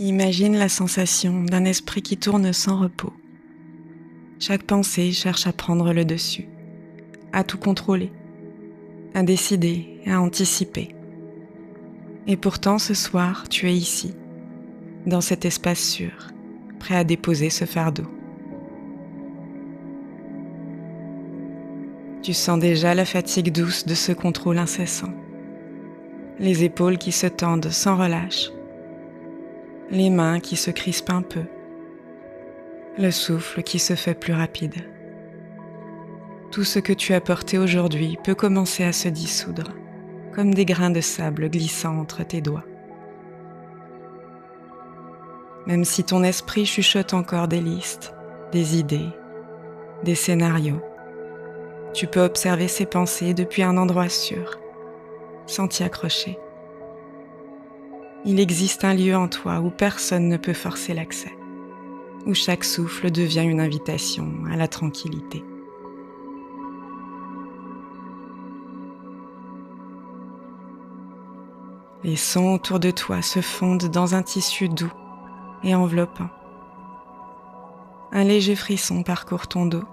Imagine la sensation d'un esprit qui tourne sans repos. Chaque pensée cherche à prendre le dessus, à tout contrôler, à décider, à anticiper. Et pourtant, ce soir, tu es ici, dans cet espace sûr, prêt à déposer ce fardeau. Tu sens déjà la fatigue douce de ce contrôle incessant, les épaules qui se tendent sans relâche, les mains qui se crispent un peu, le souffle qui se fait plus rapide. Tout ce que tu as porté aujourd'hui peut commencer à se dissoudre, comme des grains de sable glissant entre tes doigts. Même si ton esprit chuchote encore des listes, des idées, des scénarios, tu peux observer ces pensées depuis un endroit sûr, sans t'y accrocher. Il existe un lieu en toi où personne ne peut forcer l'accès, où chaque souffle devient une invitation à la tranquillité. Les sons autour de toi se fondent dans un tissu doux et enveloppant. Un léger frisson parcourt ton dos,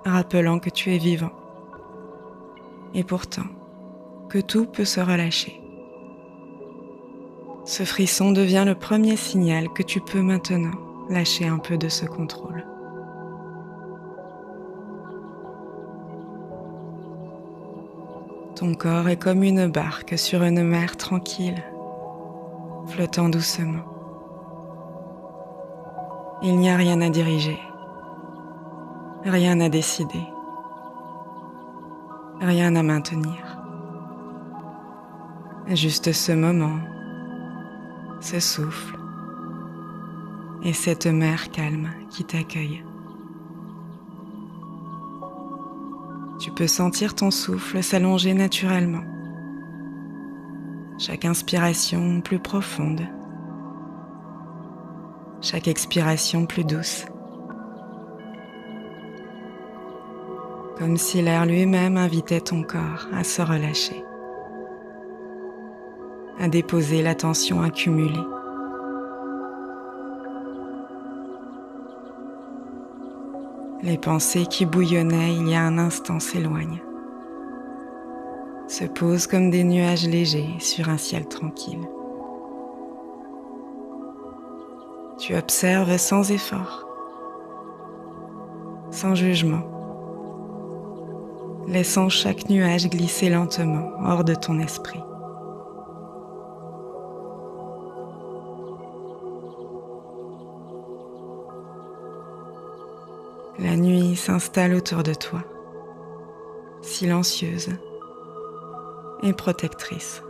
rappelant que tu es vivant. Et pourtant, que tout peut se relâcher. Ce frisson devient le premier signal que tu peux maintenant lâcher un peu de ce contrôle. Ton corps est comme une barque sur une mer tranquille, flottant doucement. Il n'y a rien à diriger, rien à décider, rien à maintenir. Juste ce moment, ce souffle et cette mer calme qui t'accueille. Tu peux sentir ton souffle s'allonger naturellement. Chaque inspiration plus profonde, chaque expiration plus douce. Comme si l'air lui-même invitait ton corps à se relâcher, à déposer la tension accumulée. Les pensées qui bouillonnaient il y a un instant s'éloignent, se posent comme des nuages légers sur un ciel tranquille. Tu observes sans effort, sans jugement, laissant chaque nuage glisser lentement hors de ton esprit. La nuit s'installe autour de toi, silencieuse et protectrice.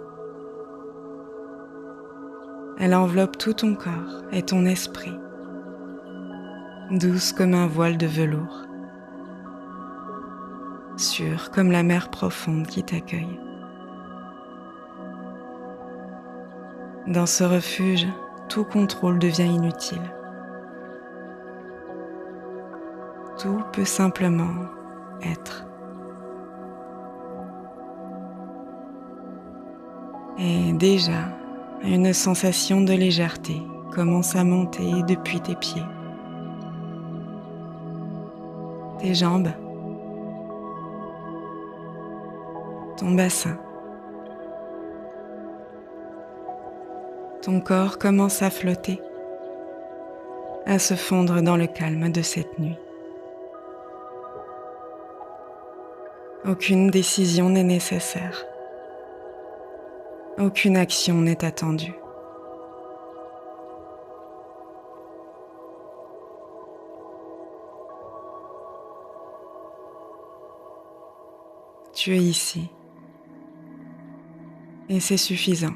Elle enveloppe tout ton corps et ton esprit, douce comme un voile de velours, sûre comme la mer profonde qui t'accueille. Dans ce refuge, tout contrôle devient inutile. Tout peut simplement être. Et déjà, une sensation de légèreté commence à monter depuis tes pieds, tes jambes, ton bassin. Ton corps commence à flotter, à se fondre dans le calme de cette nuit. Aucune décision n'est nécessaire. Aucune action n'est attendue. Tu es ici. Et c'est suffisant.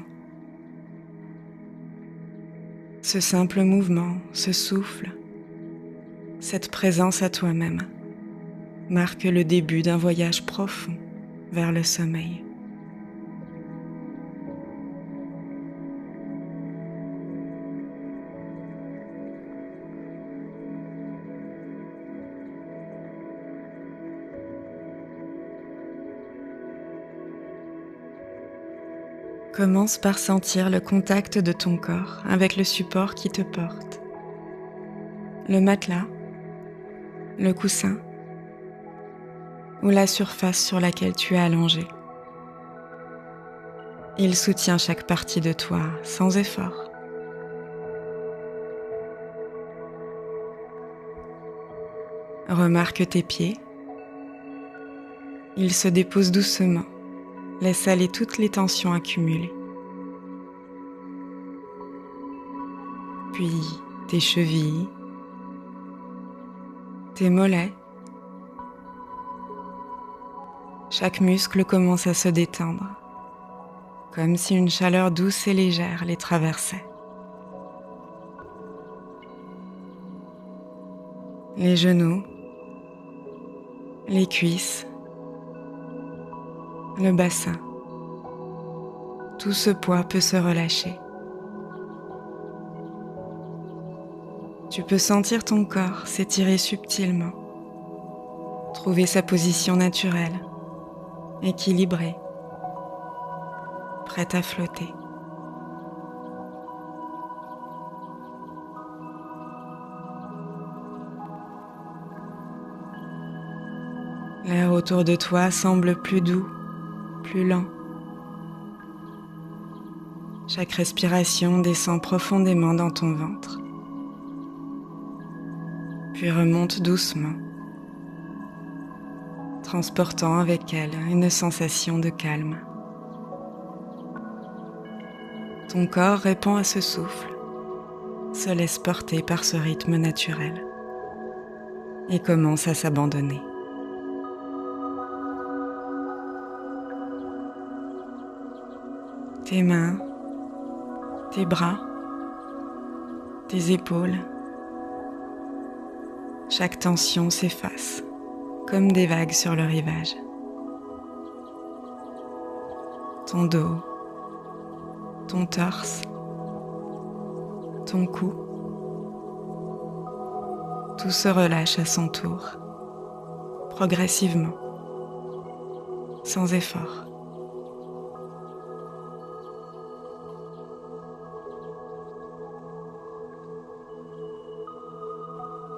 Ce simple mouvement, ce souffle, cette présence à toi-même marque le début d'un voyage profond vers le sommeil. Commence par sentir le contact de ton corps avec le support qui te porte. Le matelas, le coussin ou la surface sur laquelle tu es allongé. Il soutient chaque partie de toi sans effort. Remarque tes pieds. Ils se déposent doucement. Laisse aller toutes les tensions accumulées. Puis tes chevilles, tes mollets. Chaque muscle commence à se détendre, comme si une chaleur douce et légère les traversait. Les genoux, les cuisses, le bassin. Tout ce poids peut se relâcher. Tu peux sentir ton corps s'étirer subtilement, trouver sa position naturelle, équilibrée, prête à flotter. L'air autour de toi semble plus doux, plus lent. Chaque respiration descend profondément dans ton ventre, puis remonte doucement, transportant avec elle une sensation de calme. Ton corps répond à ce souffle, se laisse porter par ce rythme naturel et commence à s'abandonner. Tes mains, tes bras, tes épaules, chaque tension s'efface comme des vagues sur le rivage. Ton dos, ton torse, ton cou, tout se relâche à son tour, progressivement, sans effort.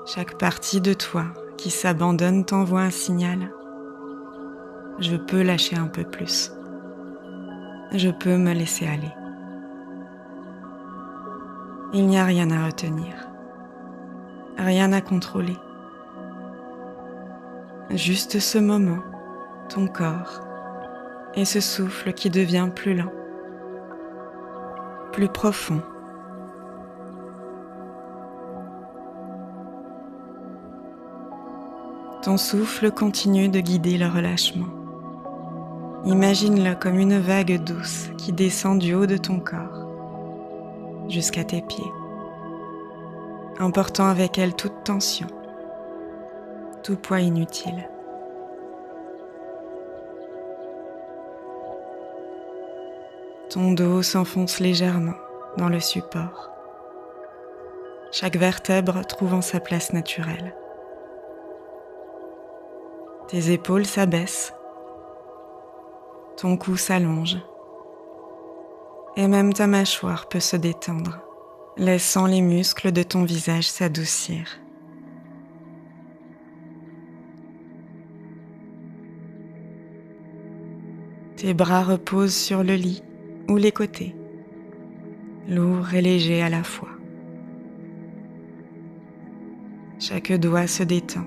Chaque partie de toi qui s'abandonne t'envoie un signal. Je peux lâcher un peu plus. Je peux me laisser aller. Il n'y a rien à retenir, rien à contrôler. Juste ce moment, ton corps et ce souffle qui devient plus lent, plus profond. Ton souffle continue de guider le relâchement. Imagine-le comme une vague douce qui descend du haut de ton corps jusqu'à tes pieds, emportant avec elle toute tension, tout poids inutile. Ton dos s'enfonce légèrement dans le support, chaque vertèbre trouvant sa place naturelle. Tes épaules s'abaissent, ton cou s'allonge, et même ta mâchoire peut se détendre, laissant les muscles de ton visage s'adoucir. Tes bras reposent sur le lit ou les côtés, lourds et légers à la fois. Chaque doigt se détend.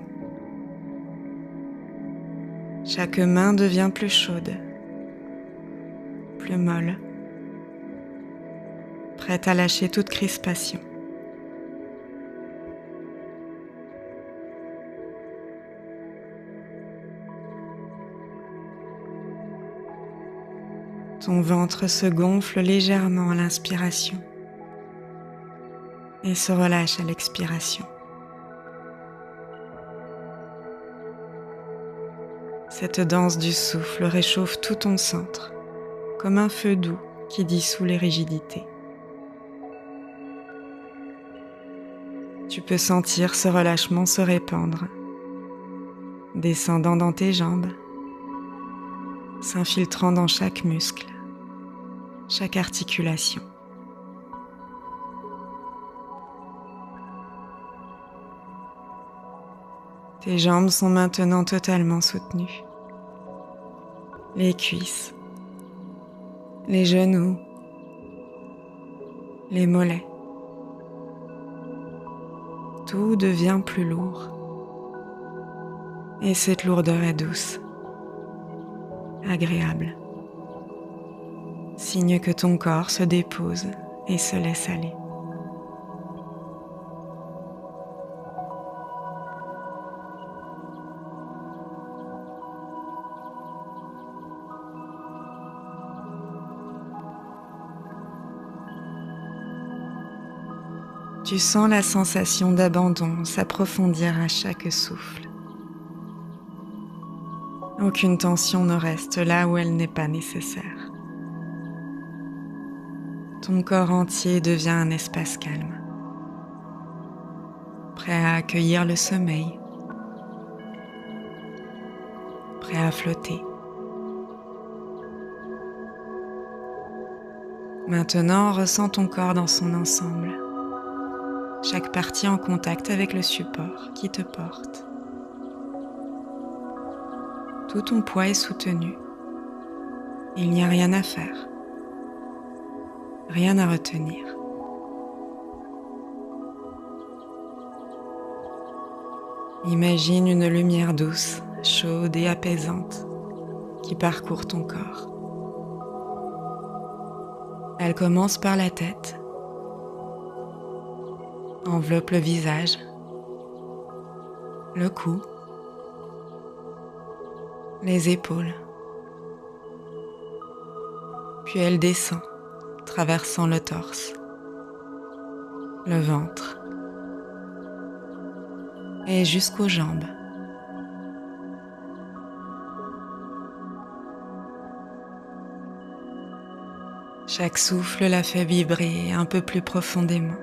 Chaque main devient plus chaude, plus molle, prête à lâcher toute crispation. Ton ventre se gonfle légèrement à l'inspiration et se relâche à l'expiration. Cette danse du souffle réchauffe tout ton centre, comme un feu doux qui dissout les rigidités. Tu peux sentir ce relâchement se répandre, descendant dans tes jambes, s'infiltrant dans chaque muscle, chaque articulation. Tes jambes sont maintenant totalement soutenues. Les cuisses, les genoux, les mollets. Tout devient plus lourd. Et cette lourdeur est douce, agréable. Signe que ton corps se dépose et se laisse aller. Tu sens la sensation d'abandon s'approfondir à chaque souffle. Aucune tension ne reste là où elle n'est pas nécessaire. Ton corps entier devient un espace calme, prêt à accueillir le sommeil, prêt à flotter. Maintenant, ressens ton corps dans son ensemble. Chaque partie en contact avec le support qui te porte. Tout ton poids est soutenu. Il n'y a rien à faire, rien à retenir. Imagine une lumière douce, chaude et apaisante qui parcourt ton corps. Elle commence par la tête, enveloppe le visage, le cou, les épaules. Puis elle descend, traversant le torse, le ventre et jusqu'aux jambes. Chaque souffle la fait vibrer un peu plus profondément,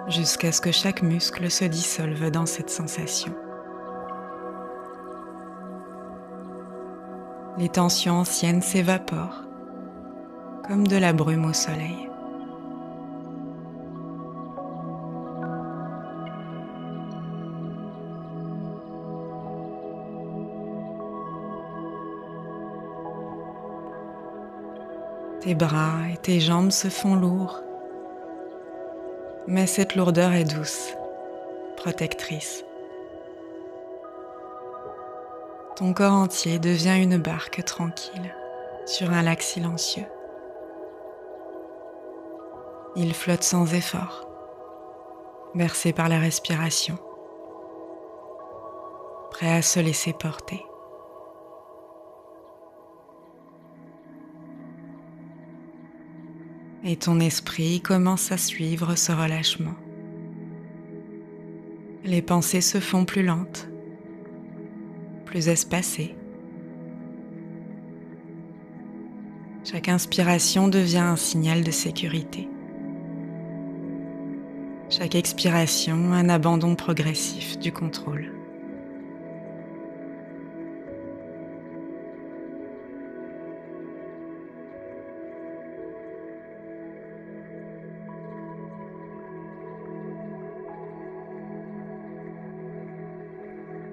jusqu'à ce que chaque muscle se dissolve dans cette sensation. Les tensions anciennes s'évaporent, comme de la brume au soleil. Tes bras et tes jambes se font lourds, mais cette lourdeur est douce, protectrice. Ton corps entier devient une barque tranquille sur un lac silencieux. Il flotte sans effort, bercé par la respiration, prêt à se laisser porter. Et ton esprit commence à suivre ce relâchement. Les pensées se font plus lentes, plus espacées. Chaque inspiration devient un signal de sécurité. Chaque expiration, un abandon progressif du contrôle.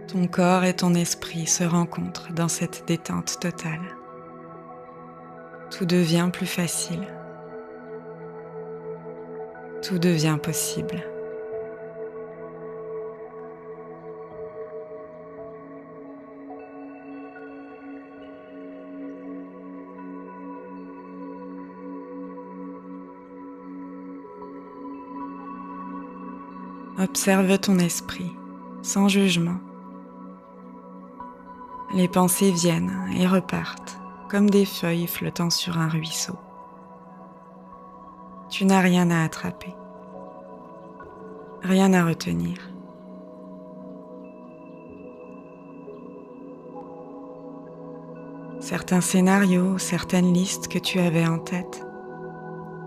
Ton corps et ton esprit se rencontrent dans cette détente totale. Tout devient plus facile. Tout devient possible. Observe ton esprit, sans jugement. Les pensées viennent et repartent, comme des feuilles flottant sur un ruisseau. Tu n'as rien à attraper, rien à retenir. Certains scénarios, certaines listes que tu avais en tête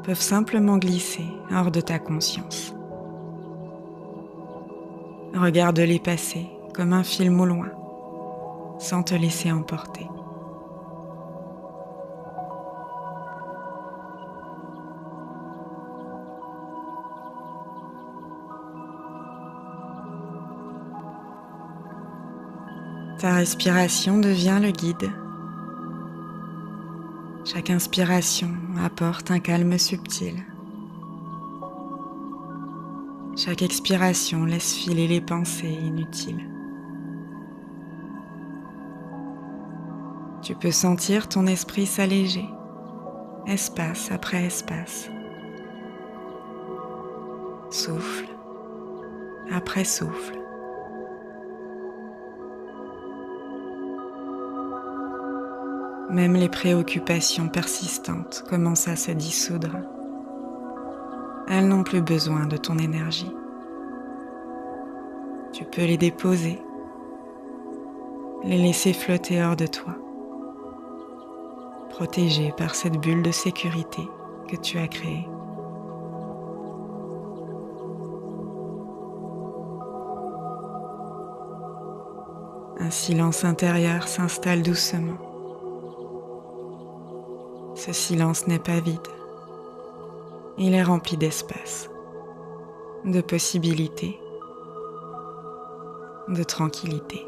peuvent simplement glisser hors de ta conscience. Regarde-les passer comme un film au loin, sans te laisser emporter. Ta respiration devient le guide. Chaque inspiration apporte un calme subtil. Chaque expiration laisse filer les pensées inutiles. Tu peux sentir ton esprit s'alléger, espace après espace. Souffle après souffle. Même les préoccupations persistantes commencent à se dissoudre. Elles n'ont plus besoin de ton énergie. Tu peux les déposer, les laisser flotter hors de toi, protégés par cette bulle de sécurité que tu as créée. Un silence intérieur s'installe doucement. Ce silence n'est pas vide. Il est rempli d'espace, de possibilités, de tranquillité.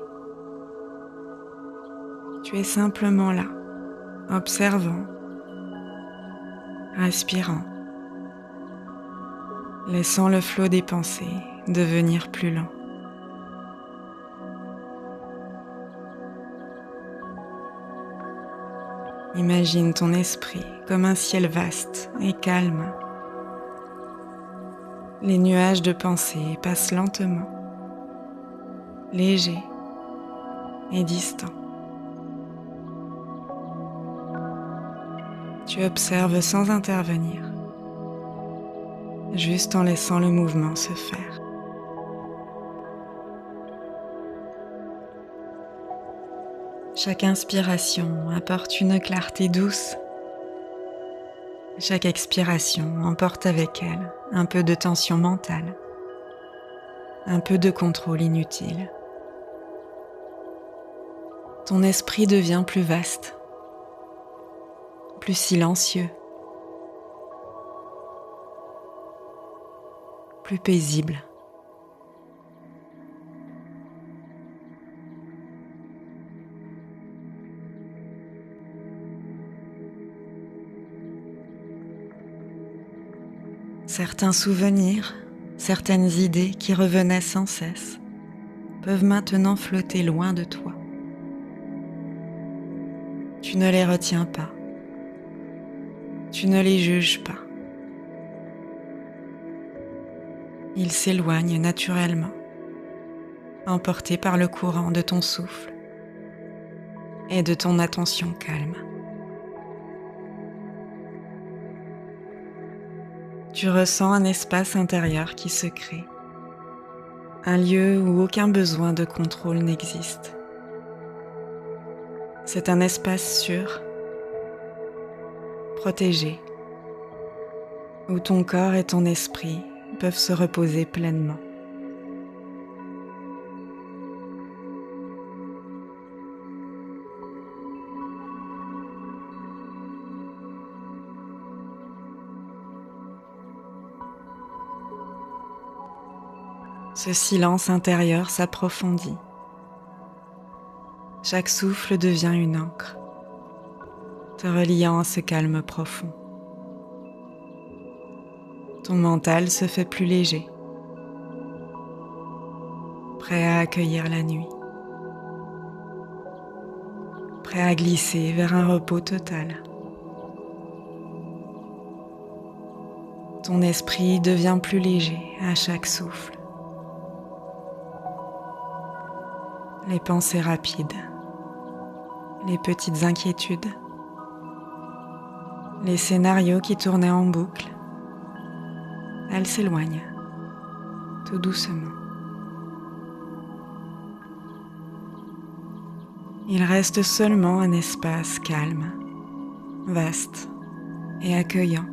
Tu es simplement là, observant, respirant, laissant le flot des pensées devenir plus lent. Imagine ton esprit comme un ciel vaste et calme. Les nuages de pensée passent lentement, légers et distants. Tu observes sans intervenir, juste en laissant le mouvement se faire. Chaque inspiration apporte une clarté douce. Chaque expiration emporte avec elle un peu de tension mentale, un peu de contrôle inutile. Ton esprit devient plus vaste, plus silencieux, plus paisible. Certains souvenirs, certaines idées qui revenaient sans cesse, peuvent maintenant flotter loin de toi. Tu ne les retiens pas. Tu ne les juges pas. Ils s'éloignent naturellement, emportés par le courant de ton souffle et de ton attention calme. Tu ressens un espace intérieur qui se crée, un lieu où aucun besoin de contrôle n'existe. C'est un espace sûr, protégé, où ton corps et ton esprit peuvent se reposer pleinement. Ce silence intérieur s'approfondit. Chaque souffle devient une ancre, te reliant à ce calme profond. Ton mental se fait plus léger, prêt à accueillir la nuit, prêt à glisser vers un repos total. Ton esprit devient plus léger à chaque souffle. Les pensées rapides, les petites inquiétudes, les scénarios qui tournaient en boucle, elles s'éloignent, tout doucement. Il reste seulement un espace calme, vaste et accueillant,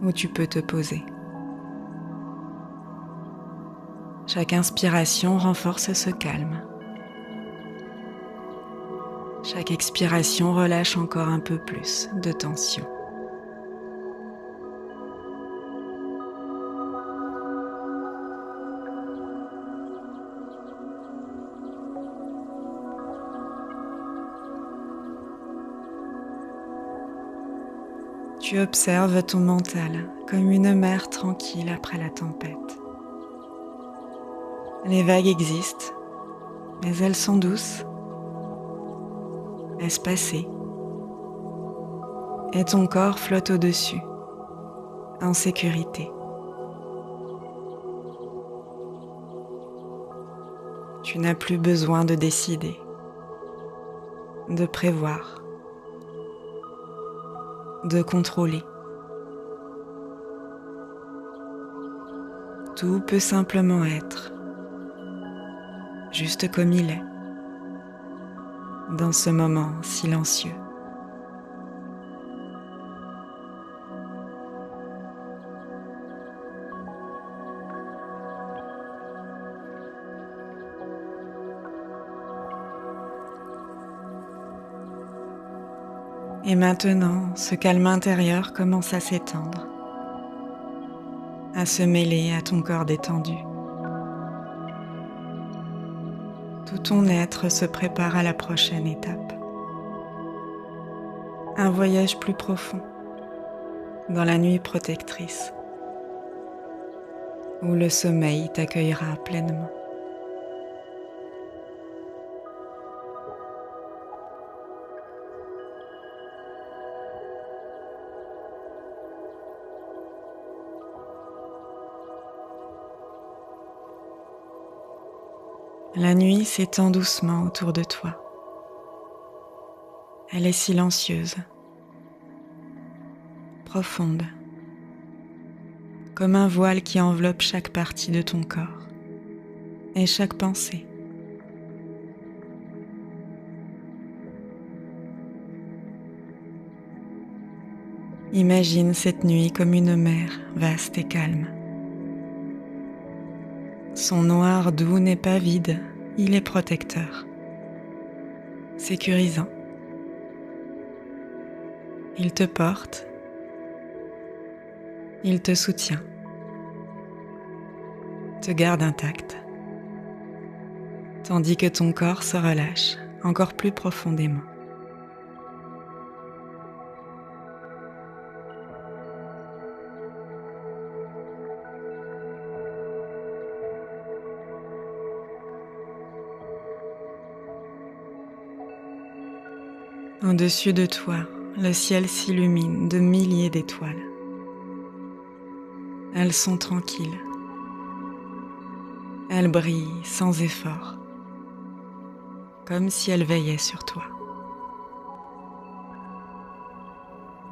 où tu peux te poser. Chaque inspiration renforce ce calme. Chaque expiration relâche encore un peu plus de tension. Tu observes ton mental comme une mer tranquille après la tempête. Les vagues existent, mais elles sont douces, espacées, et ton corps flotte au-dessus, en sécurité. Tu n'as plus besoin de décider, de prévoir, de contrôler. Tout peut simplement être, juste comme il est, dans ce moment silencieux. Et maintenant, ce calme intérieur commence à s'étendre, à se mêler à ton corps détendu. Tout ton être se prépare à la prochaine étape. Un voyage plus profond, dans la nuit protectrice, où le sommeil t'accueillera pleinement. La nuit s'étend doucement autour de toi. Elle est silencieuse, profonde, comme un voile qui enveloppe chaque partie de ton corps et chaque pensée. Imagine cette nuit comme une mer vaste et calme. Son noir doux n'est pas vide, il est protecteur, sécurisant. Il te porte, il te soutient, te garde intact, tandis que ton corps se relâche encore plus profondément. Au-dessus de toi, le ciel s'illumine de milliers d'étoiles. Elles sont tranquilles. Elles brillent sans effort, comme si elles veillaient sur toi.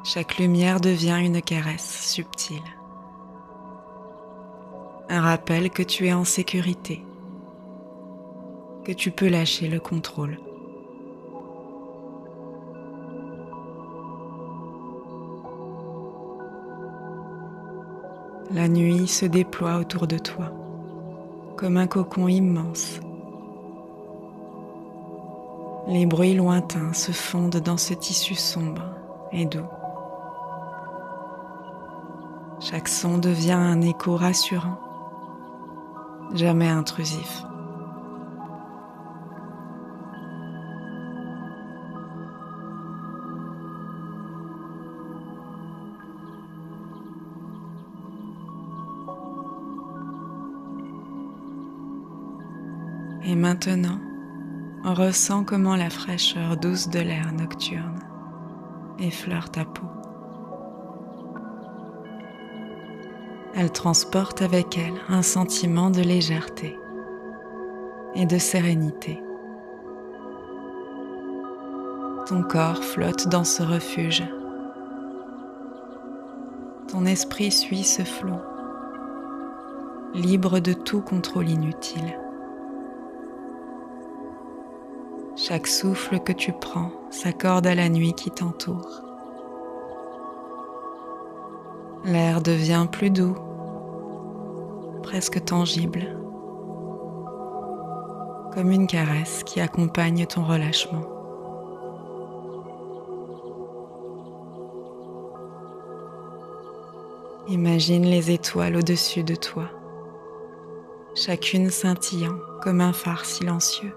Chaque lumière devient une caresse subtile. Un rappel que tu es en sécurité, que tu peux lâcher le contrôle. La nuit se déploie autour de toi, comme un cocon immense. Les bruits lointains se fondent dans ce tissu sombre et doux. Chaque son devient un écho rassurant, jamais intrusif. Et maintenant, on ressent comment la fraîcheur douce de l'air nocturne effleure ta peau. Elle transporte avec elle un sentiment de légèreté et de sérénité. Ton corps flotte dans ce refuge. Ton esprit suit ce flot, libre de tout contrôle inutile. Chaque souffle que tu prends s'accorde à la nuit qui t'entoure. L'air devient plus doux, presque tangible, comme une caresse qui accompagne ton relâchement. Imagine les étoiles au-dessus de toi, chacune scintillant comme un phare silencieux.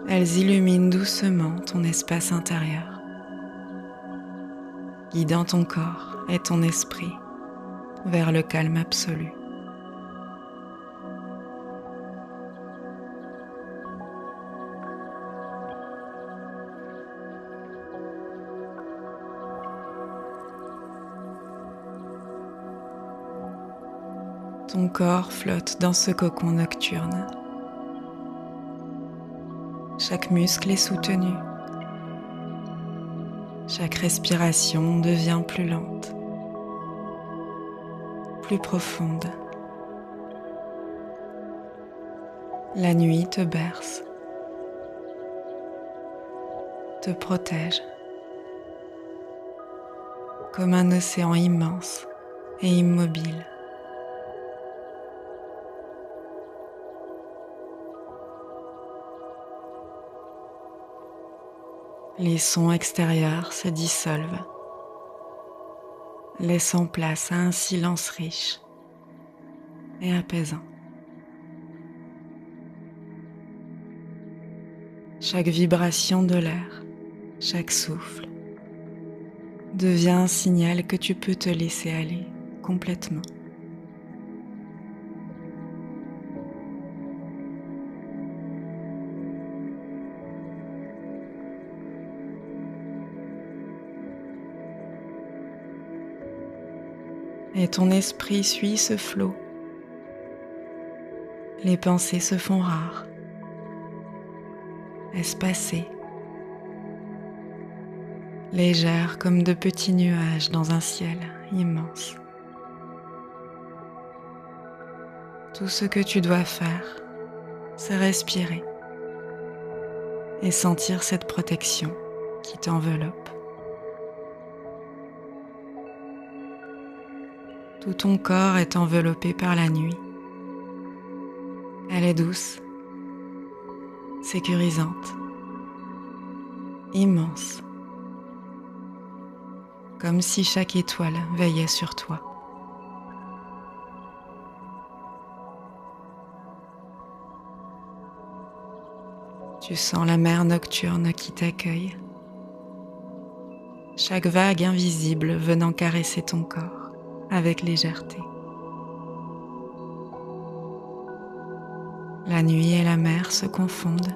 Elles illuminent doucement ton espace intérieur, guidant ton corps et ton esprit vers le calme absolu. Ton corps flotte dans ce cocon nocturne. Chaque muscle est soutenu. Chaque respiration devient plus lente, plus profonde. La nuit te berce, te protège, comme un océan immense et immobile. Les sons extérieurs se dissolvent, laissant place à un silence riche et apaisant. Chaque vibration de l'air, chaque souffle, devient un signal que tu peux te laisser aller complètement. Et ton esprit suit ce flot. Les pensées se font rares, espacées, légères comme de petits nuages dans un ciel immense. Tout ce que tu dois faire, c'est respirer et sentir cette protection qui t'enveloppe. Tout ton corps est enveloppé par la nuit. Elle est douce, sécurisante, immense, comme si chaque étoile veillait sur toi. Tu sens la mer nocturne qui t'accueille, chaque vague invisible venant caresser ton corps avec légèreté. La nuit et la mer se confondent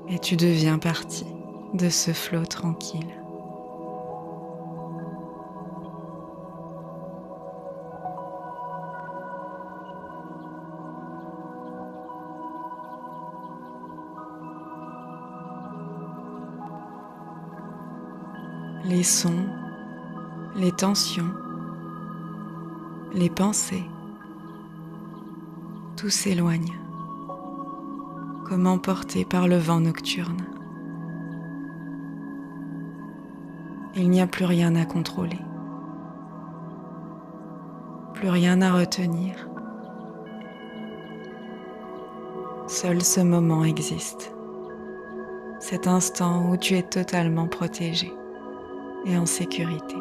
et tu deviens partie de ce flot tranquille. Les sons, les tensions, les pensées, tout s'éloigne, comme emporté par le vent nocturne. Il n'y a plus rien à contrôler, plus rien à retenir. Seul ce moment existe, cet instant où tu es totalement protégé et en sécurité.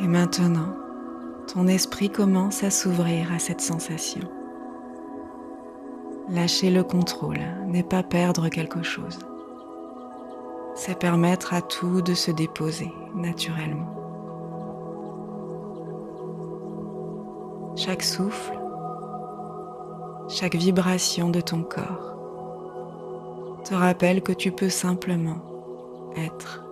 Et maintenant, ton esprit commence à s'ouvrir à cette sensation. Lâcher le contrôle n'est pas perdre quelque chose. C'est permettre à tout de se déposer naturellement. Chaque souffle, chaque vibration de ton corps te rappelle que tu peux simplement être.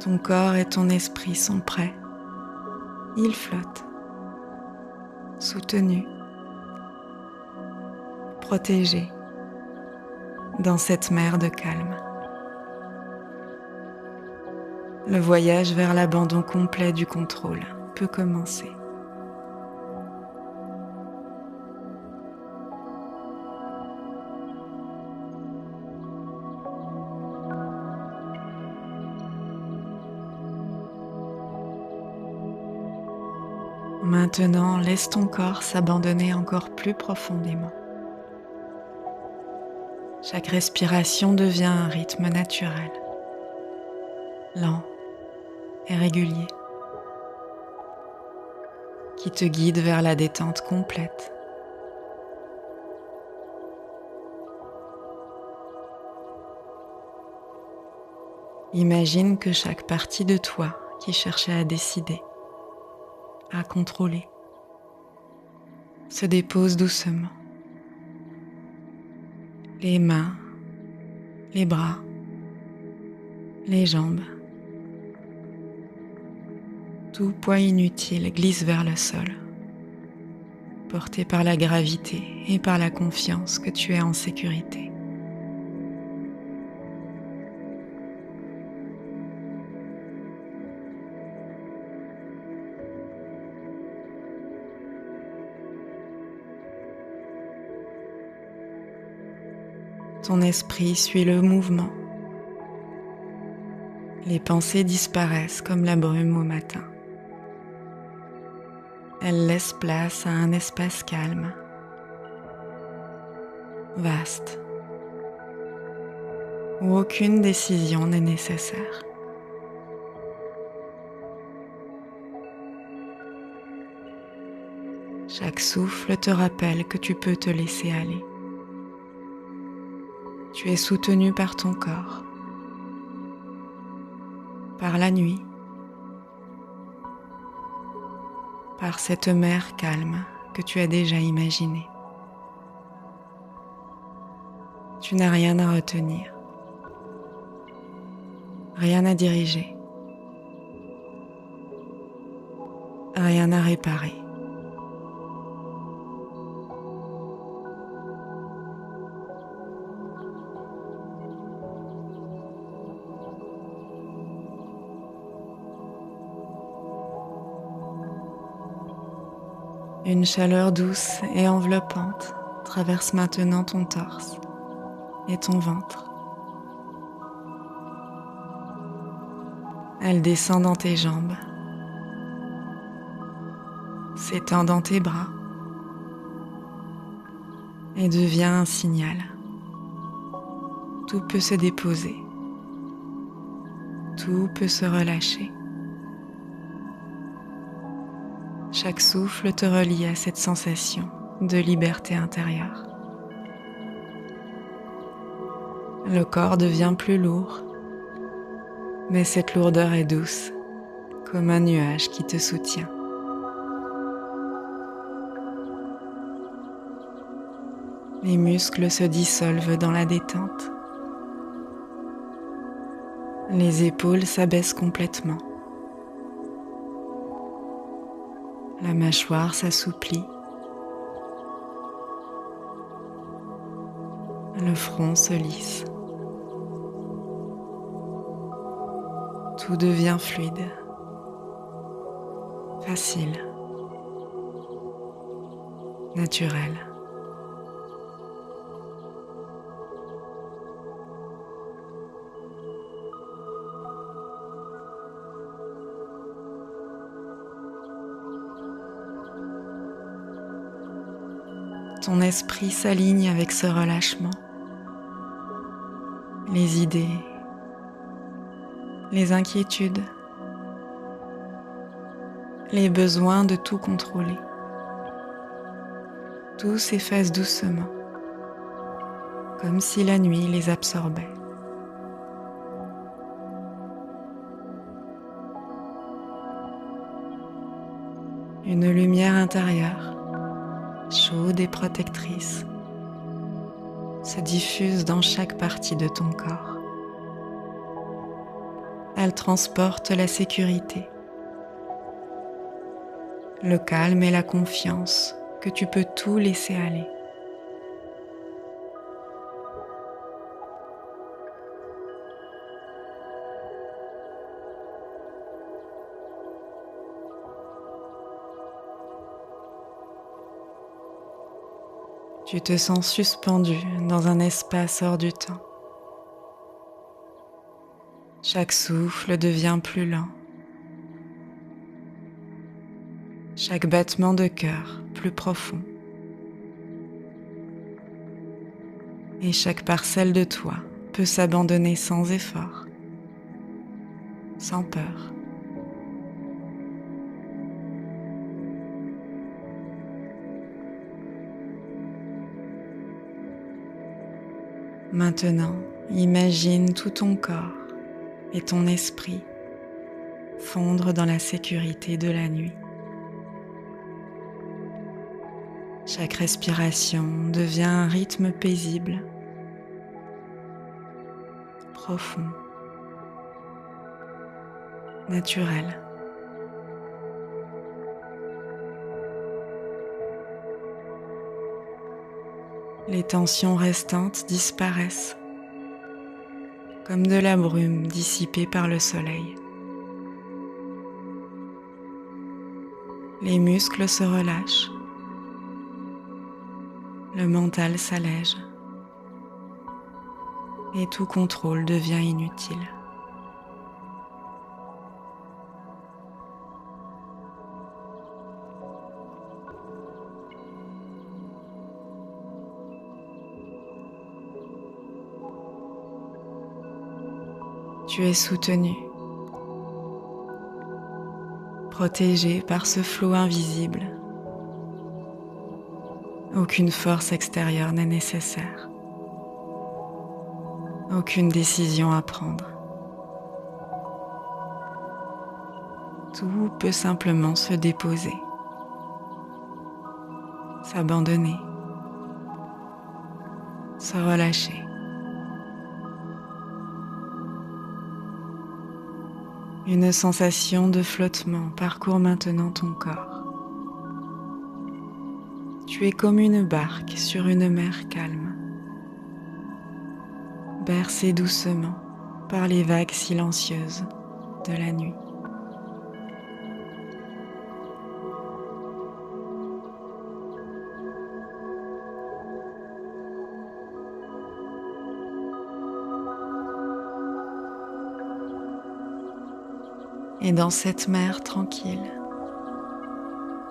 Ton corps et ton esprit sont prêts. Ils flottent, soutenus, protégés dans cette mer de calme. Le voyage vers l'abandon complet du contrôle peut commencer. Maintenant, laisse ton corps s'abandonner encore plus profondément. Chaque respiration devient un rythme naturel, lent et régulier, qui te guide vers la détente complète. Imagine que chaque partie de toi qui cherchait à décider, à contrôler, se dépose doucement. Les mains, les bras, les jambes. Tout poids inutile glisse vers le sol, porté par la gravité et par la confiance que tu es en sécurité. Ton esprit suit le mouvement. Les pensées disparaissent comme la brume au matin. Elles laissent place à un espace calme, vaste, où aucune décision n'est nécessaire. Chaque souffle te rappelle que tu peux te laisser aller. Tu es soutenu par ton corps, par la nuit, par cette mer calme que tu as déjà imaginée. Tu n'as rien à retenir, rien à diriger, rien à réparer. Une chaleur douce et enveloppante traverse maintenant ton torse et ton ventre. Elle descend dans tes jambes, s'étend dans tes bras et devient un signal. Tout peut se déposer, tout peut se relâcher. Chaque souffle te relie à cette sensation de liberté intérieure. Le corps devient plus lourd, mais cette lourdeur est douce, comme un nuage qui te soutient. Les muscles se dissolvent dans la détente. Les épaules s'abaissent complètement. La mâchoire s'assouplit. Le front se lisse. Tout devient fluide, facile, naturel. Ton esprit s'aligne avec ce relâchement. Les idées, les inquiétudes, les besoins de tout contrôler. Tout s'efface doucement, comme si la nuit les absorbait. Une lumière intérieure, chaude et protectrice, se diffuse dans chaque partie de ton corps. Elle transporte la sécurité, le calme et la confiance que tu peux tout laisser aller. Tu te sens suspendu dans un espace hors du temps. Chaque souffle devient plus lent. chaque battement de cœur plus profond, et chaque parcelle de toi peut s'abandonner sans effort, sans peur. Maintenant, imagine tout ton corps et ton esprit fondre dans la sécurité de la nuit. Chaque respiration devient un rythme paisible, profond, naturel. Les tensions restantes disparaissent, comme de la brume dissipée par le soleil. Les muscles se relâchent, le mental s'allège, et tout contrôle devient inutile. Tu es soutenu, protégé par ce flot invisible. Aucune force extérieure n'est nécessaire. Aucune décision à prendre. Tout peut simplement se déposer, s'abandonner, se relâcher. Une sensation de flottement parcourt maintenant ton corps. Tu es comme une barque sur une mer calme, bercée doucement par les vagues silencieuses de la nuit. Et dans cette mer tranquille,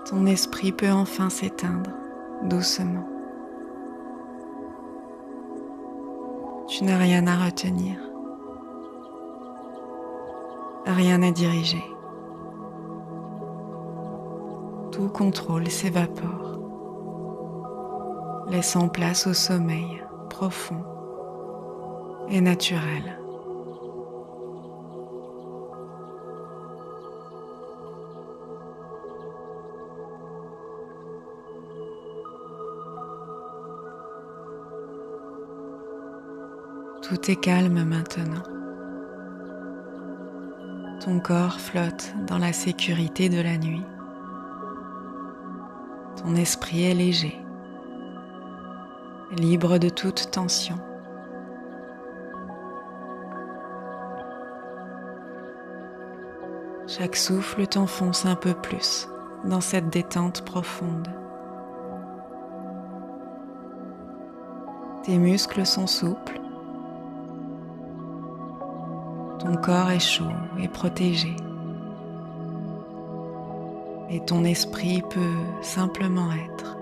ton esprit peut enfin s'éteindre doucement. Tu n'as rien à retenir, rien à diriger. Tout contrôle s'évapore, laissant place au sommeil profond et naturel. Tout est calme maintenant. Ton corps flotte dans la sécurité de la nuit. Ton esprit est léger, libre de toute tension. Chaque souffle t'enfonce un peu plus dans cette détente profonde. Tes muscles sont souples. Ton corps est chaud et protégé. Et ton esprit peut simplement être.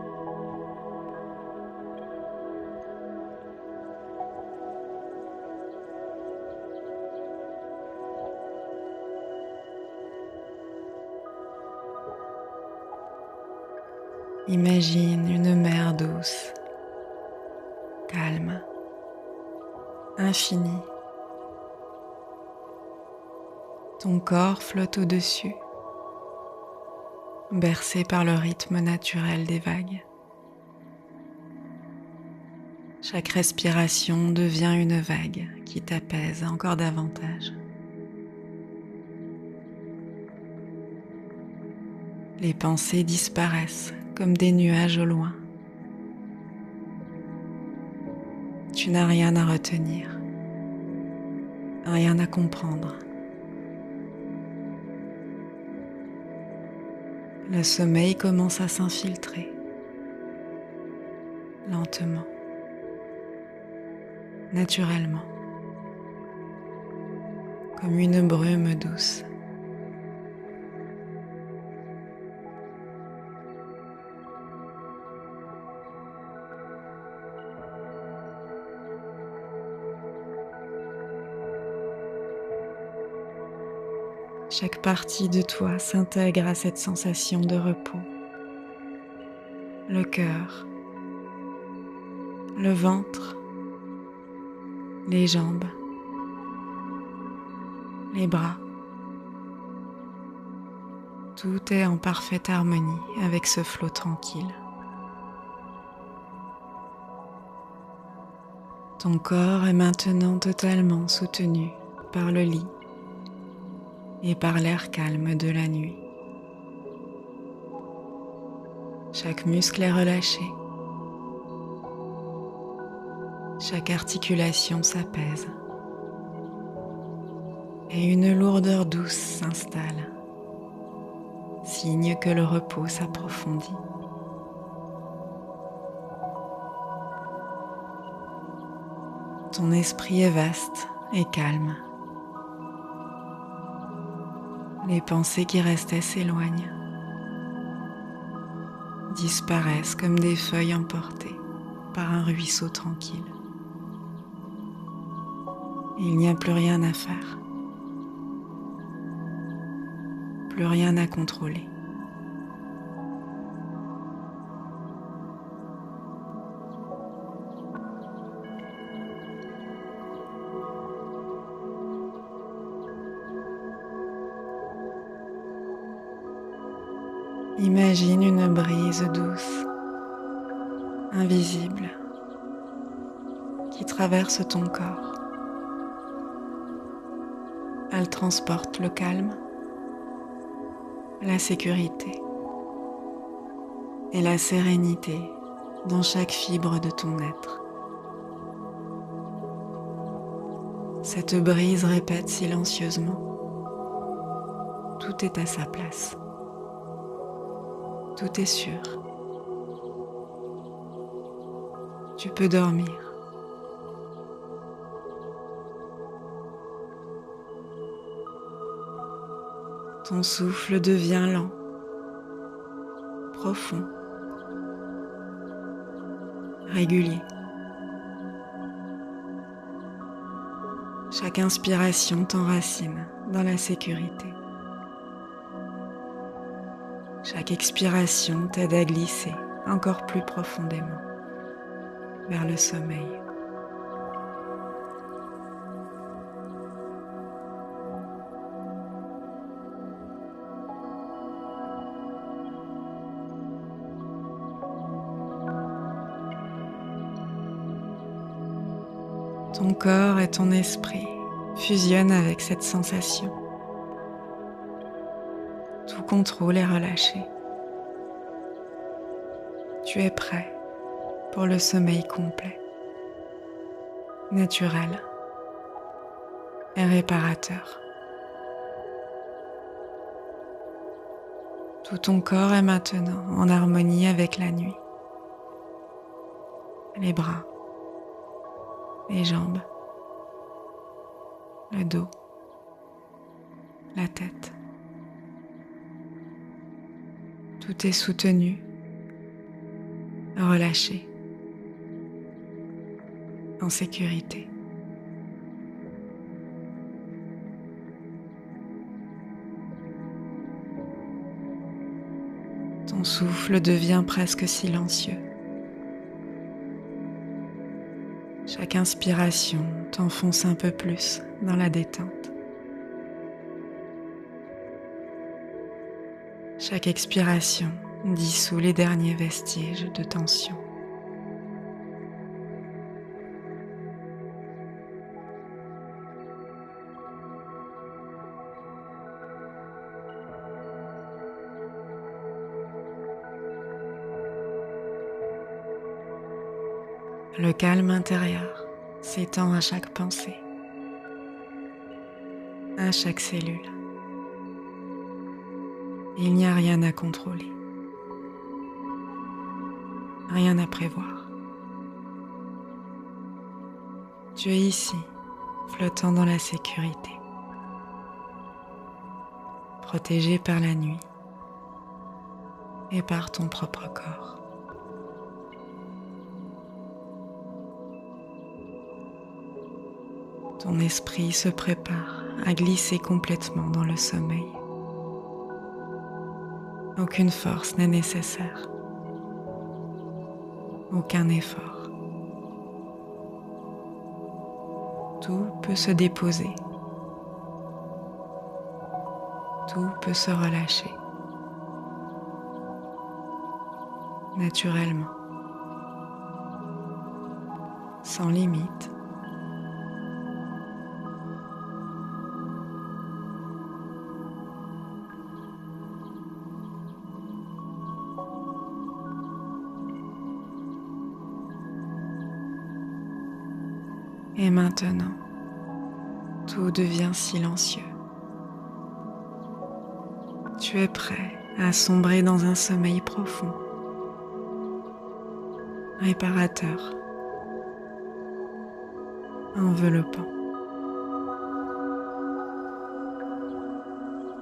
Imagine une mer douce, calme, infinie. Ton corps flotte au-dessus, bercé par le rythme naturel des vagues. Chaque respiration devient une vague qui t'apaise encore davantage. Les pensées disparaissent comme des nuages au loin. Tu n'as rien à retenir, rien à comprendre. Le sommeil commence à s'infiltrer, lentement, naturellement, comme une brume douce. Chaque partie de toi s'intègre à cette sensation de repos. Le cœur, le ventre, les jambes, les bras. Tout est en parfaite harmonie avec ce flot tranquille. Ton corps est maintenant totalement soutenu par le lit et par l'air calme de la nuit. Chaque muscle est relâché. Chaque articulation s'apaise. Et une lourdeur douce s'installe, signe que le repos s'approfondit. Ton esprit est vaste et calme. Les pensées qui restaient s'éloignent, disparaissent comme des feuilles emportées par un ruisseau tranquille. Il n'y a plus rien à faire, plus rien à contrôler. Imagine une brise douce, invisible, qui traverse ton corps. Elle transporte le calme, la sécurité et la sérénité dans chaque fibre de ton être. Cette brise répète silencieusement: tout est à sa place. Tout est sûr. Tu peux dormir. Ton souffle devient lent, profond, régulier. Chaque inspiration t'enracine dans la sécurité. Chaque expiration t'aide à glisser encore plus profondément vers le sommeil. Ton corps et ton esprit fusionnent avec cette sensation. Tout contrôle est relâché. Tu es prêt pour le sommeil complet, naturel et réparateur. Tout ton corps est maintenant en harmonie avec la nuit. Les bras, les jambes, le dos, la tête. Tout est soutenu, relâché, en sécurité. Ton souffle devient presque silencieux. Chaque inspiration t'enfonce un peu plus dans la détente. Chaque expiration dissout les derniers vestiges de tension. Le calme intérieur s'étend à chaque pensée, à chaque cellule. Il n'y a rien à contrôler, rien à prévoir. Tu es ici, flottant dans la sécurité, protégé par la nuit et par ton propre corps. Ton esprit se prépare à glisser complètement dans le sommeil. Aucune force n'est nécessaire. Aucun effort. Tout peut se déposer. Tout peut se relâcher. Naturellement. Sans limite. Et maintenant, tout devient silencieux. Tu es prêt à sombrer dans un sommeil profond, réparateur, enveloppant.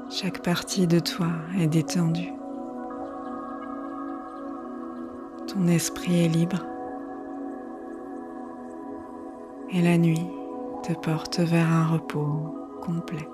Chaque partie de toi est détendue. Ton esprit est libre. Et la nuit te porte vers un repos complet.